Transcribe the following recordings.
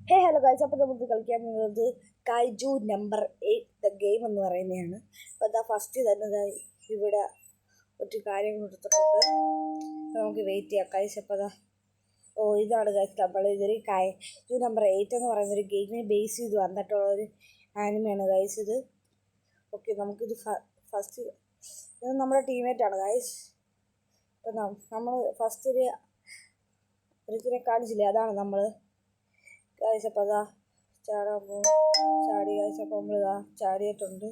Hello guys, അപ്പോൾ നമുക്ക് കളിക്കാൻ പോകുന്നത് കൈജു നമ്പർ 8 ദ ഗെയിം എന്ന് പറയുന്നതാണ്. അപ്പോൾ അതാ ഫസ്റ്റ് തന്നെ ഇവിടെ ഒത്തിരി കാര്യങ്ങൾ എടുത്തിട്ടുണ്ട്. നമുക്ക് വെയിറ്റ് ചെയ്യാം ഗൈസ്. അപ്പോൾ അതാ ഇതാണ് ഗൈസ്, നമ്മൾ ഇതൊരു കൈജു നമ്പർ 8 എന്ന് പറയുന്നൊരു ഗെയിമിനെ ബേസ് ചെയ്ത് വന്നിട്ടുള്ളൊരു ആനിമയാണ് ഗൈസ് ഇത്. ഓക്കെ, നമുക്കിത് ഫസ്റ്റ് ഇത് നമ്മുടെ ടീമേറ്റാണ് ഗൈസ്. അപ്പോൾ നമ്മൾ ഫസ്റ്റ് ഒരുത്തിനെ കാണിച്ചില്ലേ, അതാണ് നമ്മൾ ഗൈസ്. അപ്പോൾ അതാ ചാടാൻ പോകും. ചാടി ഗൈസ്. അപ്പോൾ നമ്മളിതാ ചാടിയിട്ടുണ്ട്.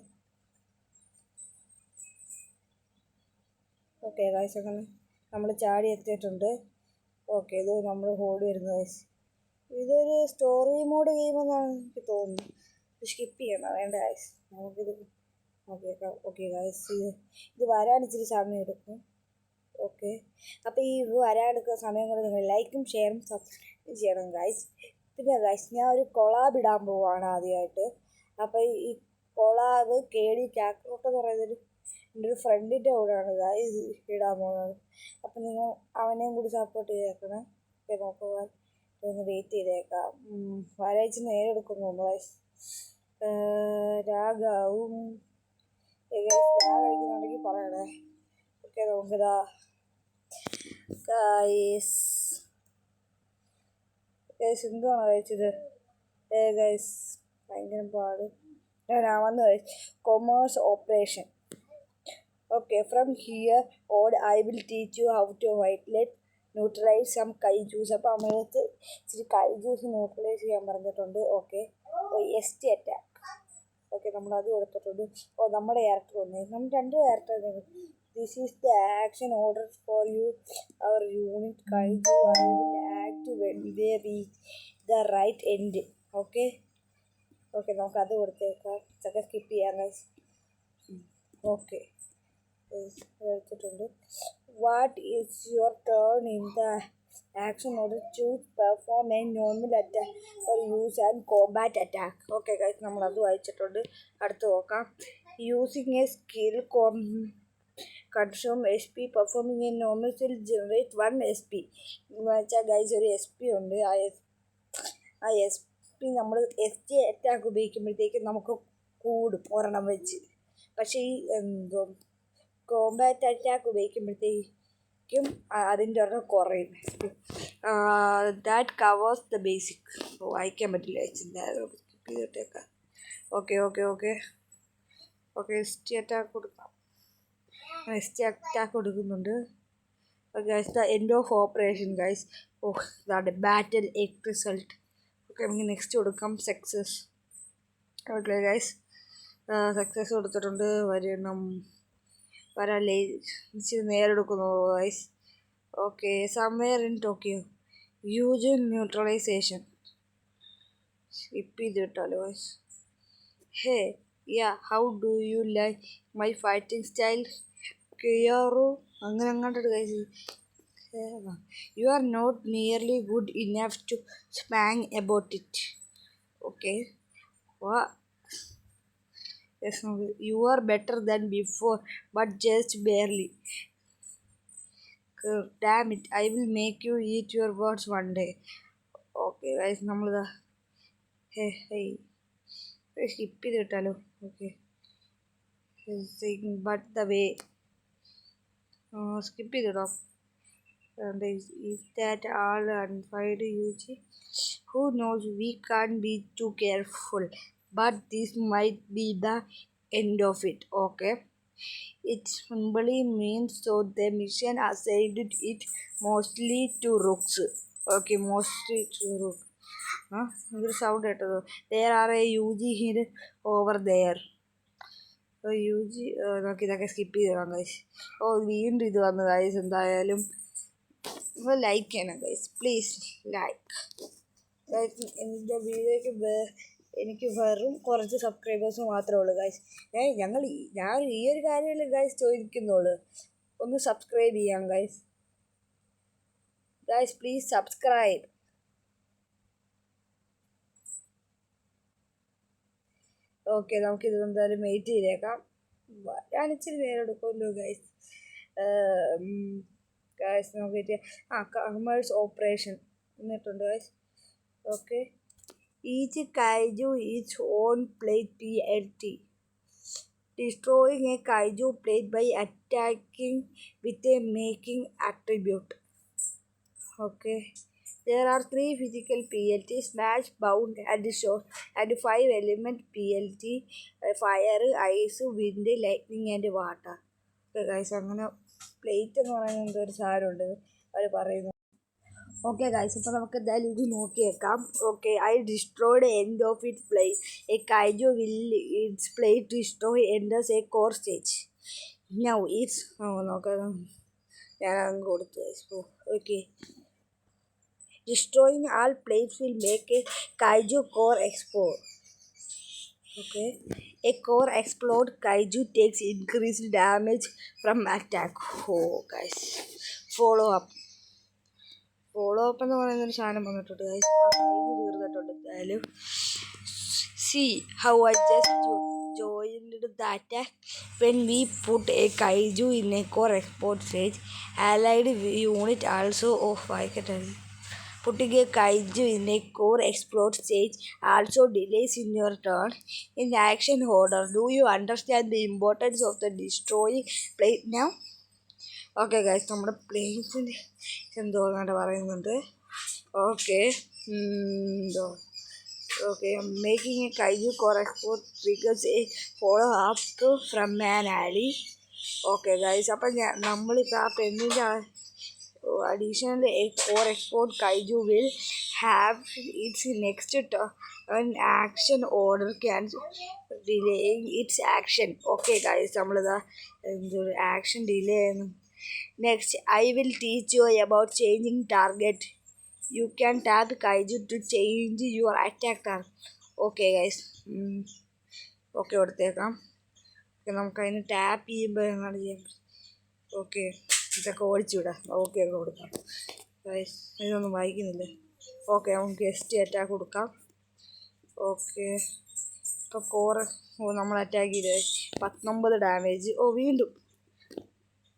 ഓക്കെ ഗൈസ്, അങ്ങനെ നമ്മൾ ചാടി എത്തിയിട്ടുണ്ട്. ഓക്കെ, ഇത് നമ്മൾ ഹോൾഡ് വരുന്നത് ഗൈസ്. ഇതൊരു സ്റ്റോറി മോഡ് ഗെയിം എന്നാണ് എനിക്ക് തോന്നുന്നു. സ്കിപ്പ് ചെയ്യണം, വേണ്ട ഗൈസ്. നമുക്കിത് ഓക്കെ ഗൈസ്, ഇത് വരാൻ ഇച്ചിരി സമയം എടുക്കും. ഓക്കെ, അപ്പോൾ ഈ വരാനെടുക്കുന്ന സമയം കൊണ്ട് നിങ്ങൾ ലൈക്കും ഷെയറും സബ്സ്ക്രൈബും ചെയ്യണം ഗൈസ്. പിന്നെ ഗൈസ്, ഞാൻ ഒരു കൊളാബ് ഇടാൻ പോവുകയാണ് ആദ്യമായിട്ട്. അപ്പോൾ ഈ കൊളാബ് KD കാക്രോട്ട് എന്ന് പറയുന്നൊരു എൻ്റെ ഒരു ഫ്രണ്ടിൻ്റെ കൂടെയാണ് ഗൈസ് ഇടാൻ പോകുന്നത്. അപ്പം നിങ്ങൾ അവനെയും കൂടി സപ്പോർട്ട് ചെയ്തേക്കണം. നോക്കുക, ഒന്ന് വെയിറ്റ് ചെയ്തേക്കാം. വരയിച്ച് നേരെ എടുക്കുന്നു ഗൈസ്. രാഗാവും കളിക്കുന്നുണ്ടെങ്കിൽ പറയണേ. ഓക്കെ, നമുക്കിതാ ഗൈസ് എന്തുവാണ് കഴിച്ചത് ഗൈസ്, ഭയങ്കര പാട്. ഞാൻ വന്ന് കഴിച്ചു commerce operation. Okay, from here on I will teach you how to neutralise some kaijus. അപ്പോൾ നമ്മളടുത്ത് ഇച്ചിരി കൈജൂസ് ന്യൂട്രലൈസ് ചെയ്യാൻ പറഞ്ഞിട്ടുണ്ട്. Okay, ST attack. ഓക്കെ, നമ്മളത് കൊടുത്തിട്ടുണ്ട്. നമ്മുടെ ക്യാരക്ടർ വന്നു. നമ്മൾ 2 character. This is the action order for you our unit kaiju. I will act when they reach the right end. Okay, നമുക്കത് കൊടുത്തേക്കാം. ഇതൊക്കെ സ്കിപ്പ് ചെയ്യാം ഗൈസ്. ഓക്കെ, വെച്ചിട്ടുണ്ട്. What is your turn in the action order. Choose perform a normal attack or use and combat attack. Okay guys, നമ്മളത് വായിച്ചിട്ടുണ്ട്. അടുത്ത് നോക്കാം. Using a skill consume SP. Performing a normal skill generate 1 SP. എന്ന് വെച്ചാൽ guys ഒരു SP ഉണ്ട്. ആ SP നമ്മൾ ST അറ്റാക്ക് ഉപയോഗിക്കുമ്പോഴത്തേക്കും നമുക്ക് കൂടും ഒരെണ്ണം വെച്ച്. പക്ഷേ ഈ കോമ്പാറ്റ് അറ്റാക്ക് ഉപയോഗിക്കുമ്പോഴത്തേക്കും അതിൻ്റെ ഒരെണ്ണം കുറയും. That covers the basic. വായിക്കാൻ പറ്റില്ല, സ്കിപ്പ് ചെയ്തിട്ടേക്കാം. ഓക്കെ ST അറ്റാക്ക് കൊടുക്കാം. ST അറ്റാക്ക് കൊടുക്കുന്നുണ്ട് guys. The end of operation guys. ഇതാണ് ബാറ്റിൽ എക്സ് റിസൾട്ട്. ഓക്കെ, നമുക്ക് നെക്സ്റ്റ് കൊടുക്കാം. സക്സസ്. ഓക്കെ ഗൈസ്, സക്സസ് കൊടുത്തിട്ടുണ്ട്. വരാല്ലേ ഇച്ചിരി നേരെടുക്കുന്നു guys. Okay, somewhere in Tokyo use neutralisation. Skip ചെയ്ത് വിട്ടാലോ guys. Hey how do you like my fighting style കിയാറു. അങ്ങനെ അങ്ങോട്ട് guys. You are not nearly good enough to spang about it. Okay, yes, you are better than before but just barely. Damn it, I will make you eat your words one day. Okay guys, നമ്മളതാ skip ചെയ്ത് കിട്ടാലോ. Okay, but the way skip ചെയ്തിടാം. Is that all unfired UG? Who knows, we can't be too careful, but this might be the end of it. Okay, it simply means so the mission assigned it mostly to rooks. Okay, mostly to rook. This sound at there are a UG here over there. UG നമുക്ക് ഇതൊക്കെ skip ചെയ്തതാണ് guys. വീണ്ടും ഇത് വന്നു guys. എന്തായാലും like ചെയ്യണം guys, please like guys. എൻ്റെ വീഡിയോയ്ക്ക് എനിക്ക് വെറും കുറച്ച് സബ്സ്ക്രൈബേഴ്സ് മാത്രമേ ഉള്ളൂ ഗൈസ്. ഞാൻ ഈ ഒരു കാര്യമല്ലേ ഗൈസ് ചോദിക്കുന്നുള്ളൂ. ഒന്ന് സബ്സ്ക്രൈബ് ചെയ്യാം ഗൈസ്. Please subscribe. ഓക്കെ, നമുക്കിത് എന്തായാലും വെയിറ്റ് ചെയ്തേക്കാം. ഞാൻ ഇച്ചിരി നേരം എടുക്കുമല്ലോ ഗൈസ്. നമുക്ക് കൊമേഴ്സ് ഓപ്പറേഷൻ എന്നിട്ടുണ്ട് guys. Okay, Each kaiju its own plate PLT. Destroying a kaiju plate by attacking with a making attribute. Okay. There are 3 physical PLT: smash, bound, and shot, and 5 element PLT: fire, ice, wind, lightning, and water. Okay, guys, അങ്ങനെ plate എന്ന് പറയുന്ന എന്തൊരു സാധനമുണ്ട് അവർ പറയുന്നത്. Okay guys, അപ്പോൾ നമുക്ക് എന്തായാലും ഇത് നോക്കിയേക്കാം. Okay, I destroyed end of its plate. A kaiju will its plate destroy enders a core stage. Now its നോക്കാം, ഞാനങ്ങ് കൊടുത്തു guys. Okay, destroying all plates will make a kaiju core explode. Okay, a core explode. Kaiju takes increased damage from attack. Oh, guys, follow up. Follow up എന്ന് പറയുന്നൊരു സാധനം വന്നിട്ടുണ്ട് guys. തീർന്നിട്ടുണ്ട് എന്തായാലും. See how I just joined the attack. When we put a kaiju in a core export stage, allied unit also putting a kaiju in a core explode stage also delays in your turn in action order. Do you understand the importance of the destroying plate now? Okay guys, നമ്മുടെ പ്ലേസിൻ്റെ എന്തോ അങ്ങോട്ട് പറയുന്നുണ്ട്. Okay, എന്തോ okay, making a kaiju core export triggers a follow up from an ally. Okay guys, അപ്പം നമ്മളിപ്പോൾ ആ പെണ്ണിൻ്റെ additionally a core export kaiju will have its next turn action order can delaying its action. Okay guys, നമ്മളത് action delay. Next, I will teach you about changing target. You can tap kaiju to change your attack target. Okay guys, okay കൊടുത്തേക്കാം. നമുക്കതിന് tap ചെയ്യുമ്പോൾ എങ്ങനെ ചെയ്യാം? Okay, ഇതൊക്കെ ഓടിച്ചുവിടാം. Okay ഒക്കെ കൊടുക്കാം. ഇതൊന്നും വായിക്കുന്നില്ല. ഓക്കെ, നമുക്ക് എസ്റ്റ് അറ്റാക്ക് കൊടുക്കാം. ഓക്കെ, ഇപ്പോൾ കോറ് നമ്മൾ അറ്റാക്ക് ചെയ്ത് 19 ഡാമേജ്. വീണ്ടും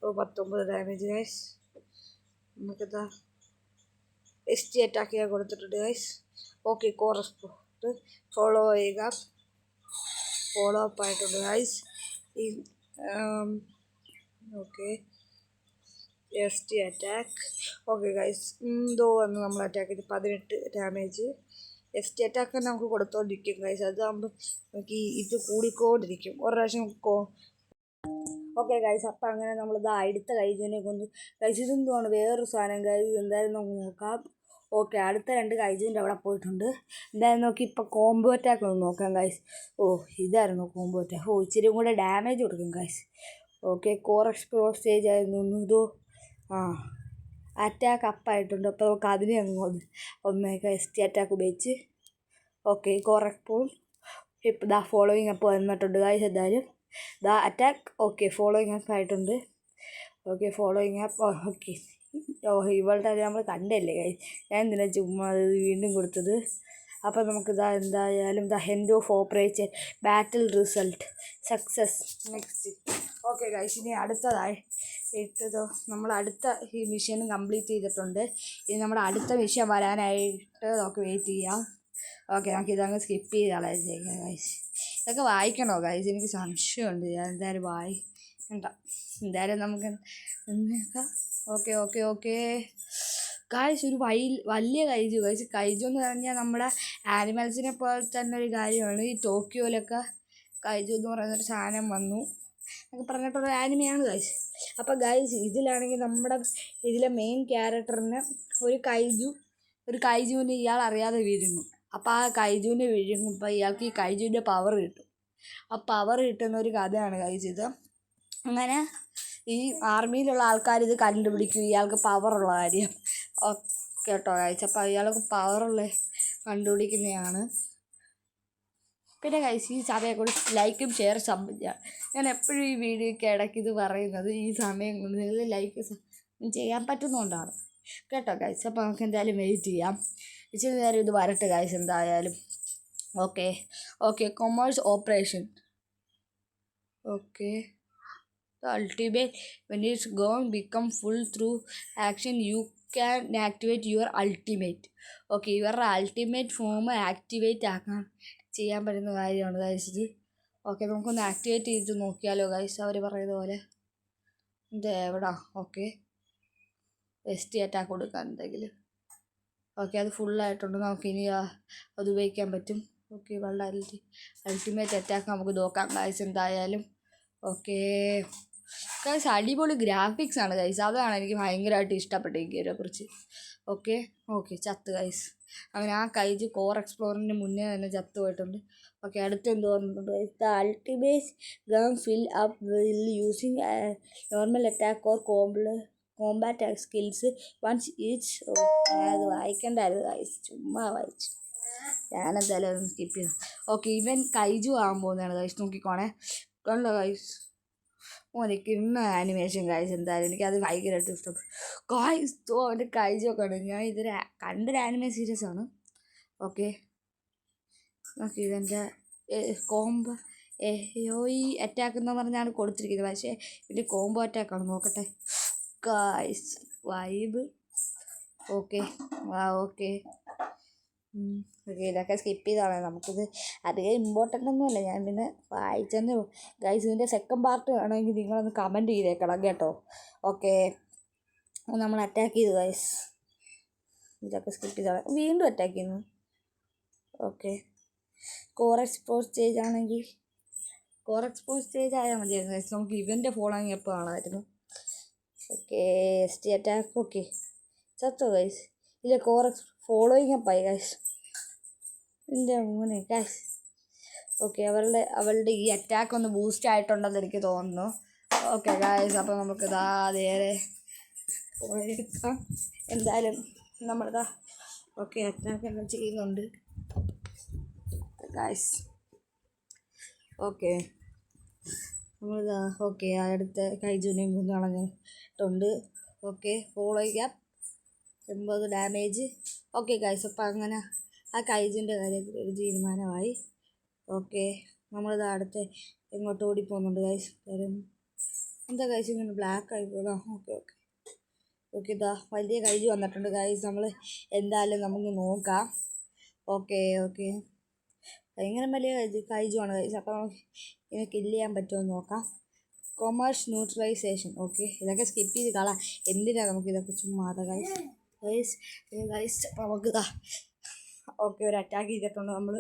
19 ഡാമേജ് ഗൈസ്. നമുക്കിതാ എസ്റ്റ് അറ്റാക്ക് ചെയ്യാൻ കൊടുത്തിട്ടുണ്ട് ഗൈസ്. ഓക്കെ, കോറസ്പോട്ട് ഫോളോ ചെയ്യുക. ഫോളോ അപ്പ് ആയിട്ടുണ്ട് guys. Okay, ST attack. Okay guys, എന്തോ വന്ന് നമ്മൾ അറ്റാക്ക് ചെയ്ത് 18 ഡാമേജ്. എസ്റ്റ് അറ്റാക്ക് നമുക്ക് കൊടുത്തോണ്ടിരിക്കും ഗൈസ്. അതാകുമ്പോൾ നമുക്ക് ഇത് കൂടിക്കൊണ്ടിരിക്കും. ഒരു പ്രാവശ്യം ഓക്കെ ഗൈസ്, അപ്പം അങ്ങനെ നമ്മളിത് അടുത്ത കൈജുവിനെ കൊന്നു. ഗൈസ്, ഇതെന്തുവാണ് വേറൊരു സാധനം ഗൈസ്. എന്തായാലും നമുക്ക് നോക്കാം. ഓക്കെ, അടുത്ത 2 കൈജുവിൻ്റെ അവിടെ പോയിട്ടുണ്ട്. എന്തായാലും നോക്കി ഇപ്പോൾ കോംബോ അറ്റാക്ക് ഒന്ന് നോക്കാം ഗൈസ്. ഇതായിരുന്നു കോംബോ അറ്റാക്ക്. ഇച്ചിരി കൂടെ ഡാമേജ് കൊടുക്കും guys. Okay, core explore stage ആയിരുന്നു ഇതോ. അറ്റാക്ക് അപ്പായിട്ടുണ്ട്. അപ്പോൾ നമുക്ക് അതിനെ ഒന്നേക്കാം എസ്റ്റ് അറ്റാക്ക് ഉപയോഗിച്ച്. ഓക്കെ, കോർ എക്സ്പ്ലോർ ഇപ്പോൾ ഫോളോയിങ് അപ്പ് വന്നിട്ടുണ്ട് ഗൈസ്. എന്തായാലും അറ്റാക്ക്. ഓക്കെ, ഫോളോയിങ് അപ്പ് ആയിട്ടുണ്ട്. Okay, following up. ഓക്കെ, ഇവളുടെ നമ്മൾ കണ്ടല്ലേ ഗൈസ്. ഞാൻ എന്തിനാ ചുമ്മാ അത് വീണ്ടും കൊടുത്തത്. അപ്പോൾ നമുക്ക് എന്തായാലും end of operation battle result success. Next. Okay guys, ഇനി അടുത്തതായി നമ്മൾ അടുത്ത ഈ മിഷൻ കംപ്ലീറ്റ് ചെയ്തിട്ടുണ്ട്. ഇനി നമ്മുടെ അടുത്ത മിഷൻ വരാനായിട്ട് നമുക്ക് വെയിറ്റ് ചെയ്യാം. ഓക്കെ, നമുക്ക് ഇതങ്ങ് സ്കിപ്പ് ചെയ്ത് കളയാം ഗൈസ്. ഇതൊക്കെ വായിക്കണോ ഗൈസ്? എനിക്ക് സംശയമുണ്ട്. ഞാൻ എന്തായാലും വായിക്കണ്ട. എന്തായാലും നമുക്ക് എന്നേക്കാം. ഓക്കെ ഓക്കെ ഓക്കെ ഗൈസ്, ഒരു വലിയ കൈജു ഗൈസ്. കൈജു എന്ന് പറഞ്ഞാൽ നമ്മുടെ ആനിമൽസിനെ പോലെ തന്നെ ഒരു കാര്യമാണ്. ഈ ടോക്കിയോയിലൊക്കെ കൈജു എന്ന് പറയുന്നൊരു സാധനം വന്നു എന്നൊക്കെ പറഞ്ഞിട്ടൊരു ആനിമയാണ് ഗൈസ്. അപ്പോൾ ഗൈസ്, ഇതിലാണെങ്കിൽ നമ്മുടെ ഇതിലെ മെയിൻ ക്യാരക്ടറിന് ഒരു കൈജുവിന് ഇയാൾ അറിയാതെ വീഴുന്നു. അപ്പോൾ ആ കൈജുവിനെ വീഴുമ്പോൾ ഇയാൾക്ക് ഈ കൈജുവിൻ്റെ പവർ കിട്ടും. ആ പവർ കിട്ടുന്ന ഒരു കഥയാണ് ഗൈസ് ഇത്. അങ്ങനെ ഈ ആർമിയിലുള്ള ആൾക്കാർ ഇത് കണ്ടുപിടിക്കും, ഇയാൾക്ക് പവറുള്ള കാര്യം. കേട്ടോ ഗൈസ്, അപ്പോൾ ഇയാൾക്ക് പവറുള്ള കണ്ടുപിടിക്കുന്നതാണ്. പിന്നെ ഗൈസ്, ഈ സമയം ലൈക്കും ഷെയർ ഞാൻ എപ്പോഴും ഈ വീഡിയോയ്ക്ക് ഇടയ്ക്ക് ഇത് പറയുന്നത് ഈ സമയം കൊണ്ട് നിങ്ങൾ ലൈക്ക് ചെയ്യാൻ പറ്റുന്നതുകൊണ്ടാണ് കേട്ടോ ഗൈസ്. അപ്പോൾ നമുക്ക് എന്തായാലും വെയിറ്റ് ചെയ്യാം. ഇച്ചിരി നേരം ഇത് വരട്ടെ ഗൈസ് എന്തായാലും. Okay commerce operation. Okay, the ultimate when it's gone become full through action. You can activate your ultimate. Okay, ഇവരുടെ അൾട്ടിമേറ്റ് ഫോം ആക്ടിവേറ്റ് ചെയ്യാൻ പറ്റുന്ന കാര്യമാണ് ഗൈസ് ഇത്. ഓക്കെ, നമുക്കൊന്ന് ആക്ടിവേറ്റ് ചെയ്ത് നോക്കിയാലോ ഗൈസ്. അവർ പറയുന്ന പോലെ ഇത് എവിടാ? ഓക്കെ, എസ്റ്റി അറ്റാക്ക് കൊടുക്കാൻ എന്തെങ്കിലും. ഓക്കെ, അത് ഫുള്ളായിട്ടുണ്ട്. നമുക്കിനി അത് ഉപയോഗിക്കാൻ പറ്റും. ഓക്കെ, വളരെ അൾട്ടിമേറ്റ് അറ്റാക്ക് നമുക്ക് നോക്കാം ഗൈസ് എന്തായാലും. ഓക്കെ ഗൈസ്, അടിപൊളി ഗ്രാഫിക്സ് ആണ് ഗൈസ്. അതാണ് എനിക്ക് ഭയങ്കരമായിട്ട് ഇഷ്ടപ്പെട്ട ഈ ഗെയിമിനെ കുറിച്ച്. ഓക്കെ ഓക്കെ, ചത്ത് ഗൈസ്. അങ്ങനെ ആ കൈജ് കോർ എക്സ്പ്ലോറിന് മുന്നേ തന്നെ ചത്ത് പോയിട്ടുണ്ട്. ഓക്കെ, അടുത്ത് എന്ത് പറഞ്ഞിട്ടുണ്ട് guys? The ultimate gun fill up will using normal attack or combat skills once each. അത് വായിക്കണ്ടായിരുന്നു ഗൈസ്, ചുമ്മാ വായിച്ചു. ഞാനെന്തായാലും അത് സ്കിപ്പ് ചെയ്തു. ഓക്കെ, ഇവൻ കൈജു ആകാൻ പോകുന്നതാണ് ഗൈസ്. നോക്കിക്കോണേ, കണ്ടോ ഗൈസ്? എനിക്ക് ഇന്ന ആനിമേഷൻ ഗൈസ് എന്തായാലും എനിക്കത് ഭയങ്കരമായിട്ട് ഇഷ്ടപ്പെട്ടു ഗൈസ്. അവൻ്റെ കൈജു ഒക്കെ ഉണ്ട്. ഞാൻ ഇതൊരു കണ്ടൊരു ആനിമേ സീരീസ് ആണ്. ഓക്കെ, നോക്കി ഇവൻ്റെ കോംബോ ഈ അറ്റാക്ക് എന്ന് പറഞ്ഞാണ് കൊടുത്തിരിക്കുന്നത്. പക്ഷേ ഇതിൻ്റെ കോംബോ അറ്റാക്കാണ്. നോക്കട്ടെ guys, vibe. Okay okay okay, ഇതൊക്കെ സ്കിപ്പ് ചെയ്താണ്. നമുക്കിത് അധികം ഇമ്പോർട്ടൻ്റ് ഒന്നുമല്ല. ഞാൻ പിന്നെ വായിച്ചെന്ന് ഗൈസ്. ഇതിൻ്റെ സെക്കൻഡ് പാർട്ട് വേണമെങ്കിൽ നിങ്ങളൊന്ന് കമൻറ്റ് ചെയ്തേക്കണം കേട്ടോ. ഓക്കെ, നമ്മൾ അറ്റാക്ക് ചെയ്തു ഗൈസ്. ഇതൊക്കെ സ്കിപ്പ് ചെയ്താണ്. വീണ്ടും അറ്റാക്ക് ചെയ്യുന്നു. ഓക്കെ, കോർ എക്സ്പ്ലോർ സ്റ്റേജ് ആണെങ്കിൽ കോർ എക്സ്പ്ലോർ സ്റ്റേജ് ആയാൽ മതിയായിരുന്നു ഗൈസ്. നമുക്ക് ഇവൻ്റെ ഫോളോയിങ് എപ്പോൾ കാണാമായിരുന്നു. Okay, ST attack. ഓക്കെ, ചത്തോ ഗൈസ്? ഇല്ല, ഫോളോയിങ് അപ്പായി ഗൈസ്. എൻ്റെ അങ്ങനെ ഗൈസ്. ഓക്കെ, അവളുടെ ഈ അറ്റാക്ക് ഒന്ന് ബൂസ്റ്റ് ആയിട്ടുണ്ടെന്ന് എനിക്ക് തോന്നുന്നു. ഓക്കെ ഗൈസ്, അപ്പോൾ നമുക്ക് നേരെ എടുക്കാം. എന്തായാലും നമ്മളിതാ ഓക്കെ അറ്റാക്ക് എല്ലാം ചെയ്യുന്നുണ്ട് ഗൈസ്. ഓക്കെ, നമ്മളിതാ ഓക്കെ അടുത്ത കൈജുവിനെയും കളഞ്ഞിട്ടുണ്ട്. ഓക്കെ, ഫോളോ ചെയ്യാം. 80 ഡാമേജ്. ഓക്കെ ഗൈസ്, അപ്പോൾ അങ്ങനെ ആ കൈജിൻ്റെ കാര്യത്തിൽ ഒരു തീരുമാനമായി. ഓക്കെ, നമ്മളിത് അടുത്ത് എങ്ങോട്ട് ഓടിപ്പോകുന്നുണ്ട് ഗൈസ്. കാര്യം എന്താ ഗൈസ് ഇങ്ങനെ ബ്ലാക്ക് ആയി പോയതാ? ഓക്കെ ഓക്കെ ഓക്കെ, ഇതാ വലിയ കൈജ് വന്നിട്ടുണ്ട് ഗൈസ്. നമ്മൾ എന്തായാലും നമുക്ക് നോക്കാം. ഓക്കെ ഓക്കെ, ഭയങ്കര വലിയ കൈജുമാണ് ഗൈസ്. അപ്പോൾ നമുക്ക് ഇതിനെ കില്ല് ചെയ്യാൻ പറ്റുമോ എന്ന് നോക്കാം. Commerce neutralisation. ഓക്കെ, ഇതൊക്കെ സ്കിപ്പ് ചെയ്ത് കളാം. എന്തിനാണ് നമുക്ക് ഇതൊക്കെ ചുമ്മാതെ ഗൈസ്. ഗൈസ് നമുക്കിതാ ഓക്കെ ഒരു അറ്റാക്ക് ചെയ്തിട്ടുണ്ട് നമ്മൾ.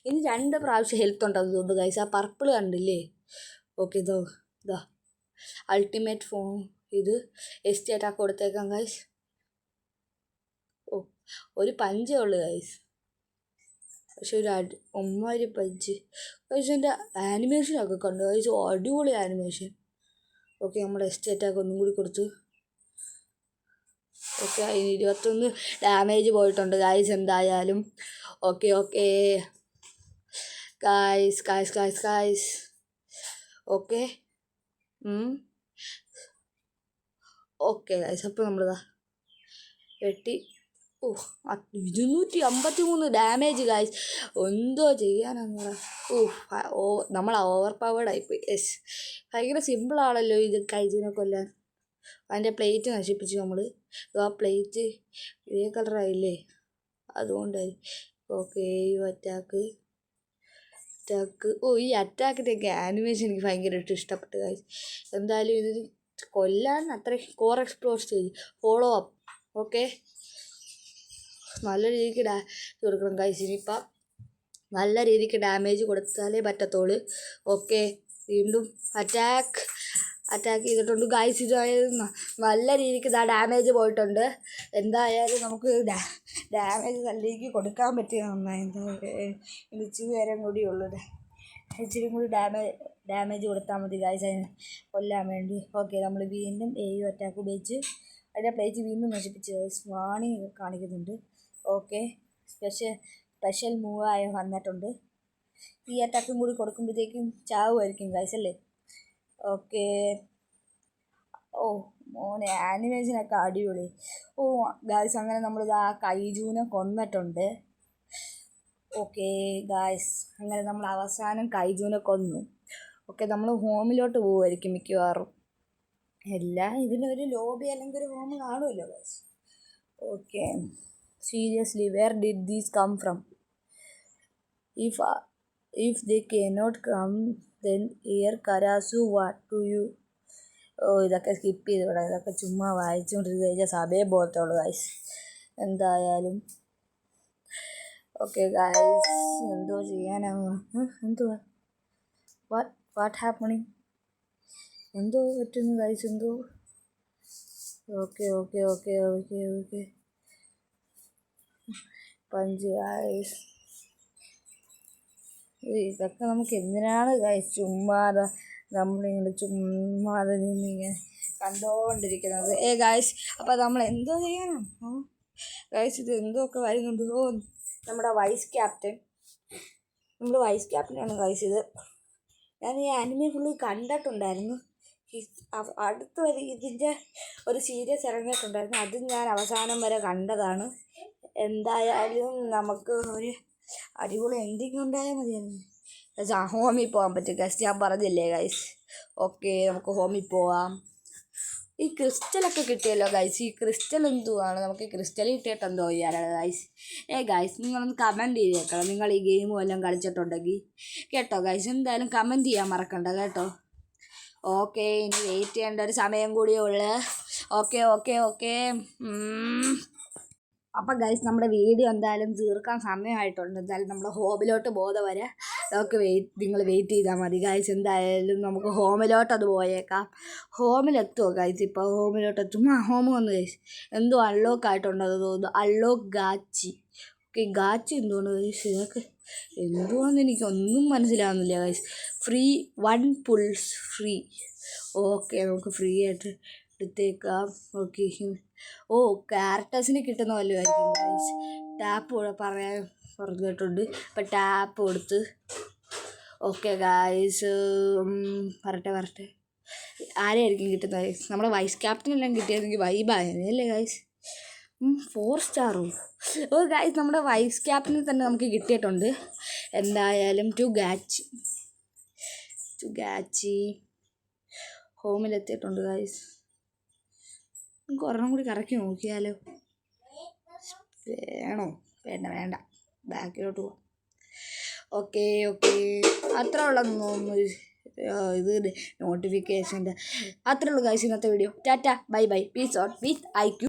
ഇനി 2 പ്രാവശ്യം ഹെൽത്ത് ഉണ്ട് അതുകൊണ്ട് ഗൈസ്. ആ പർപ്പിൾ കണ്ടില്ലേ? ഓക്കെ, ഇതാ അൾട്ടിമേറ്റ് ഫോം ഇത് എസ്റ്റി അറ്റാക്ക് കൊടുത്തേക്കാം ഗൈസ്. ഒരു പഞ്ചേ ഉള്ളു ഗൈസ്, പക്ഷെ ഒരു ഒമ്മാതിരി പഞ്ച് ഗൈസ്. എൻ്റെ ആനിമേഷനൊക്കെ കണ്ടു ഗൈസ്, അടിപൊളി ആനിമേഷൻ. ഓക്കെ, നമ്മുടെ എസ്റ്റി അറ്റാക്ക് ഒന്നും കൂടി കൊടുത്തു. ഓക്കെ, അതിന് 21 ഡാമേജ് പോയിട്ടുണ്ട് ഗൈസ് എന്തായാലും. Okay okay guys. Okay okay guys, അപ്പോൾ നമ്മളിതാ വെട്ടി. 253 ഡാമേജ് ഗൈസ്. എന്തോ ചെയ്യാനാണ് നമ്മൾ ഓവർ പവേർഡ് ആയിപ്പോയി. യെസ്, ഭയങ്കര സിമ്പിളാണല്ലോ ഇത് കൈജിനെ കൊല്ലാൻ. അതിൻ്റെ പ്ലേറ്റ് നശിപ്പിച്ചു നമ്മൾ. ആ പ്ലേറ്റ് ഇതേ കളറായില്ലേ, അതുകൊണ്ടായി. ഓക്കെ, ഈ അറ്റാക്ക്. ഈ അറ്റാക്കിൻ്റെയൊക്കെ ആനിമേഷൻ എനിക്ക് ഭയങ്കരമായിട്ട് ഇഷ്ടപ്പെട്ടു ഗൈസ്. എന്തായാലും ഇത് കൊല്ലാൻ അത്ര core explore stage follow up. Okay, നല്ല രീതിക്ക് കൊടുക്കണം ഗൈസ്. ഇനിയിപ്പം നല്ല രീതിക്ക് ഡാമേജ് കൊടുത്താലേ പറ്റത്തുള്ളൂ. ഓക്കെ, വീണ്ടും അറ്റാക്ക് ചെയ്തിട്ടുണ്ട് ഗൈസ്. ഇതായത് നല്ല രീതിക്ക് ഡാമേജ് പോയിട്ടുണ്ട്. എന്തായാലും നമുക്ക് ഡാമേജ് നല്ല രീതിക്ക് കൊടുക്കാൻ പറ്റിയ നന്നായി. എന്തായാലും ഇച്ചിരി നേരം കൂടിയുള്ളൂ. ഇച്ചിരി കൂടി ഡാമേജ് കൊടുത്താൽ മതി ഗൈസ് അതിന് കൊല്ലാൻ വേണ്ടി. ഓക്കെ, നമ്മൾ വീണ്ടും അറ്റാക്ക് ഉപയോഗിച്ച് അതിൻ്റെ പ്ലേറ്റ് വീണ്ടും നശിപ്പിച്ച് ഗൈസ്. വാണിംഗ് കാണിക്കുന്നുണ്ട്. ഓക്കെ, സ്പെഷ്യൽ മൂവായി വന്നിട്ടുണ്ട്. ഈ അറ്റാക്കും കൂടി കൊടുക്കുമ്പോഴത്തേക്കും ചാവുമായിരിക്കും ഗൈസ് അല്ലേ? ഓക്കെ, മോനെ ആനിമേഷനൊക്കെ അടിപൊളി. ഗായ്സ്, അങ്ങനെ നമ്മളിത് ആ കൈജൂനെ കൊന്നിട്ടുണ്ട്. ഓക്കെ ഗായ്സ്, അങ്ങനെ നമ്മൾ അവസാനം കൈജൂനെ കൊന്നു. ഓക്കെ, നമ്മൾ ഹോമിലോട്ട് പോകുമായിരിക്കും മിക്കവാറും. ഇതിനൊരു ലോബി അല്ലെങ്കിൽ ഒരു ഹോം കാണുമല്ലോ guys. Okay. Seriously, where did these come from? If if they cannot come, then here Karasu, what do you? ഇതൊക്കെ സ്കിപ്പ് ചെയ്ത് വിടാം. ഇതൊക്കെ ചുമ്മാ വായിച്ചുകൊണ്ടിരുന്ന് കഴിഞ്ഞാൽ സഭയെ പോകത്തുള്ളൂ ഗൈസ്. എന്തായാലും ഓക്കെ ഗൈസ്, എന്തോ ചെയ്യാനാവുക. എന്തുവാ വാട്ട് ഹാപ്പണിങ്? എന്തോ പറ്റുന്നു ഗൈസ്, എന്തോ. Okay okay okay okay okay punch guys. ഇതൊക്കെ നമുക്ക് എന്തിനാണ് ഗൈസ് ചുമ്മാതെ നമ്മളിങ്ങനെ ചുമ്മാതെ നിന്നിങ്ങനെ കണ്ടുകൊണ്ടിരിക്കുന്നത്. ഗൈസ്, അപ്പോൾ നമ്മൾ എന്തോ ചെയ്യാനാണ് ഗൈസ്? ഇത് എന്തൊക്കെ വരുന്നുണ്ട്. നമ്മുടെ വൈസ് ക്യാപ്റ്റനാണ് ഗൈസ് ഇത്. ഞാൻ ഈ ആനിമെ ഫുള്ള് കണ്ടിട്ടുണ്ടായിരുന്നു. അടുത്ത വരെ ഇതിൻ്റെ ഒരു സീരീസ് ഇറങ്ങിയിട്ടുണ്ടായിരുന്നു, അത് ഞാൻ അവസാനം വരെ കണ്ടതാണ്. എന്തായാലും നമുക്ക് ഒരു അടിപൊളി എൻഡിങ് ഉണ്ടായാൽ മതിയായിരുന്നു. ഹോമിൽ പോകാൻ പറ്റും ഗൈസ്, ഞാൻ പറഞ്ഞില്ലേ ഗൈസ്. ഓക്കെ, നമുക്ക് ഹോമിൽ പോവാം. ഈ ക്രിസ്റ്റലൊക്കെ കിട്ടിയല്ലോ ഗൈസ്. ഈ ക്രിസ്റ്റൽ എന്തുവാണ്? നമുക്ക് ക്രിസ്റ്റൽ കിട്ടിയിട്ട് എന്തോ ചെയ്യാനാണ് ഗൈസ്? ഗൈസ്, നിങ്ങളൊന്ന് കമൻറ്റ് ചെയ്തേക്കണം നിങ്ങൾ ഈ ഗെയിമും എല്ലാം കളിച്ചിട്ടുണ്ടെങ്കിൽ കേട്ടോ ഗൈസ്. എന്തായാലും കമൻറ്റ് ചെയ്യാൻ മറക്കണ്ട കേട്ടോ. ഓക്കെ, ഇനി വെയിറ്റ് ചെയ്യേണ്ട ഒരു സമയം കൂടിയേ ഉള്ളൂ. ഓക്കെ ഓക്കെ ഓക്കെ അപ്പം ഗൈസ്, നമ്മുടെ വീഡിയോ എന്തായാലും തീർക്കാൻ സമയമായിട്ടുണ്ട്. എന്തായാലും നമ്മുടെ ഹോമിലോട്ട് പോകുന്ന വരെ നമുക്ക് നിങ്ങൾ വെയിറ്റ് ചെയ്താൽ മതി ഗൈസ്. എന്തായാലും നമുക്ക് ഹോമിലോട്ട് അത് പോയേക്കാം. ഹോമിലെത്തുമോ ഗൈസ്? ഇപ്പോൾ ഹോമിലോട്ട് എത്തും. ഹോം വന്നു ഗൈസ്. എന്തോ അൺലോക്ക് ആയിട്ടുണ്ടെന്ന് തോന്നുന്നു. അൺലോക്ക് ഗാച്ചി. ഓക്കെ, ഗാച്ചി എന്തുകൊണ്ട് ഗൈസ്? ഇതൊക്കെ എന്തുവാന്ന് എനിക്കൊന്നും മനസ്സിലാവുന്നില്ല guys. Free 1 pulls free. Okay, നമുക്ക് ഫ്രീ ആയിട്ട് എടുത്തേക്കാം. ഓക്കെ, ക്യാരക്ടേഴ്സിന് കിട്ടുന്ന വല്ലതുമായിരിക്കും ഗൈസ്. ടാപ്പ് കൂടെ പറഞ്ഞിട്ടുണ്ട്. അപ്പം ടാപ്പ് കൊടുത്ത് ഓക്കെ ഗൈസ്, വരട്ടെ. ആരെയായിരിക്കും കിട്ടുന്നത് ഗൈസ്? നമ്മുടെ വൈസ് ക്യാപ്റ്റനെല്ലാം കിട്ടിയതെങ്കിൽ വൈബായിരുന്നു അല്ലേ ഗൈസ്? 4 സ്റ്റാറും. ഗൈസ്, നമ്മുടെ വൈസ് ക്യാപ്റ്റനെ തന്നെ നമുക്ക് കിട്ടിയിട്ടുണ്ട്. എന്തായാലും ടു ഗാച്ചി ഹോമിലെത്തിയിട്ടുണ്ട് ഗൈസ്. നമുക്ക് ഒരെണ്ണം കൂടി കറക്കി നോക്കിയാലോ? വേണോ? വേണ്ട, ബാക്കിലോട്ട് പോവാം. ഓക്കെ അത്ര ഉള്ളതെന്ന് തോന്നുന്നു. ഇത് നോട്ടിഫിക്കേഷൻ്റെ അത്രേ ഉള്ളൂ ഗൈസ് ഇന്നത്തെ video. Tata, bye, peace out with IQ.